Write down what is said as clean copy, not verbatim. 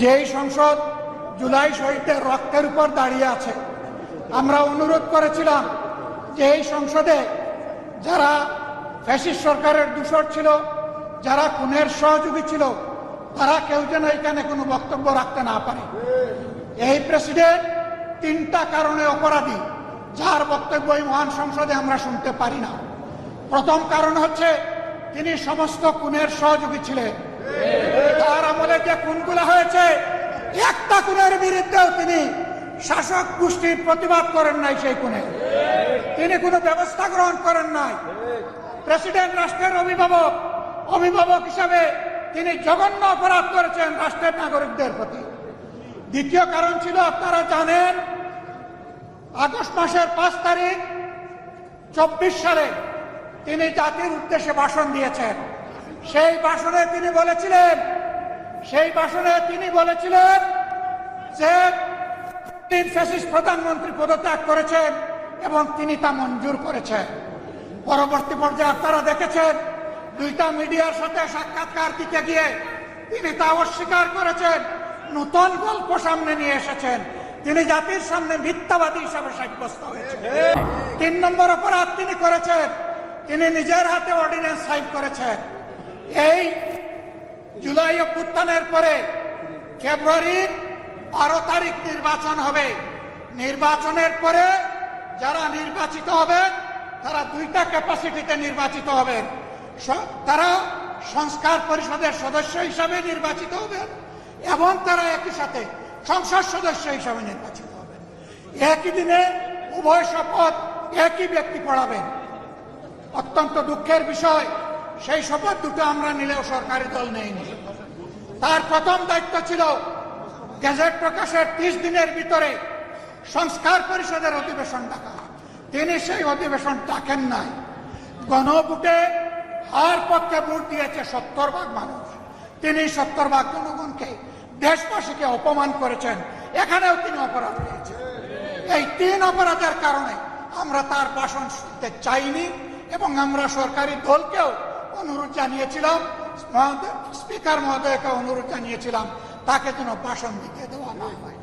যেই সংসদ জুলাই শহীদদের রক্তের উপর দাঁড়িয়ে আছে, আমরা অনুরোধ করেছিলাম যে এই সংসদে যারা ফ্যাসিস্ট সরকারের দূষর ছিল, যারা খুনের সহযোগী ছিল, তারা কেউ যেন এখানে কোনো বক্তব্য রাখতে না পারে। এই প্রেসিডেন্ট 3টা কারণে অপরাধী, যার বক্তব্য এই মহান সংসদে আমরা শুনতে পারি না। প্রথম কারণ হচ্ছে তিনি সমস্ত খুনের সহযোগী ছিলেন। তার আমলে যে খুনগুলো হয়েছে, একটা খুনের বিরুদ্ধেও তিনি শাসক গোষ্ঠীর প্রতিবাদ করেন নাই। সেই খুনে তিনি কোনো ব্যবস্থা গ্রহণ করেন নাই। প্রেসিডেন্ট রাষ্ট্রের অভিভাবক হিসাবে তিনি জঘন্য অপরাধ করেছেন রাষ্ট্রের নাগরিকদের প্রতি। দ্বিতীয় কারণ ছিল, আপনারা জানেন, আগস্ট মাসের 5 তারিখ 24 সালে তিনি জাতির উদ্দেশ্যে ভাষণ দিয়েছেন। সেই ভাষণে তিনি বলেছিলেন যে তিনি ফ্যাসিস্ট প্রধানমন্ত্রী পদত্যাগ করেছেন এবং তিনি তা মঞ্জুর করেছেন। পরবর্তী পর্যায়ে আপনারা দেখেছেন, 2টা মিডিয়ার সাথে সাক্ষাৎকার দিতে গিয়ে তিনি তা অস্বীকার করেছেন, নতুন গল্প সামনে নিয়ে এসেছেন। তিনি জাতির সামনে মিথ্যাবাদী হিসাবে সাব্যস্ত হয়েছেন। 3 নম্বর অপরাধ তিনি করেছেন, তিনি নিজের হাতে অর্ডিন্যান্স সাইন করেছেন। এই জুলাই অভ্যুত্থানের পরে ফেব্রুয়ারির 12 তারিখ নির্বাচন হবে। নির্বাচনের পরে যারা নির্বাচিত হবেন তারা 2টা ক্যাপাসিটিতে নির্বাচিত হবেন। তারা সংস্কার পরিষদের সদস্য হিসাবে নির্বাচিত হবেন এবং তারা একই সাথে সংসদ সদস্য হিসাবে নির্বাচিত হবেন। একই দিনে উভয় শপথ একই ব্যক্তি পড়াবেন। অত্যন্ত দুঃখের বিষয়, সেই শপথ দুটো আমরা নিলেও সরকারি দল নেয়নি। তার প্রথম দায়িত্ব ছিল গেজেট প্রকাশের 30 দিনের ভিতরে সংস্কার পরিষদের অধিবেশন ডাকা। তিনি সেই অধিবেশন ডাকেন নাই। গণভোটে হার পক্ষে ভোট দিয়েছে 70% মানুষ। তিনি 70% জনগণকে, দেশবাসীকে অপমান করেছেন। এখানেও তিনি অপরাধ করেছেন। এই 3 অপরাধের কারণে আমরা তার ভাষণ শুনতে চাইনি এবং আমরা সরকারি দলকেও অনুরোধ জানিয়েছিলাম, স্পিকার মহোদয়কে অনুরোধ জানিয়েছিলাম তাকে যেন ভাষণ দিতে দেওয়া না হয়।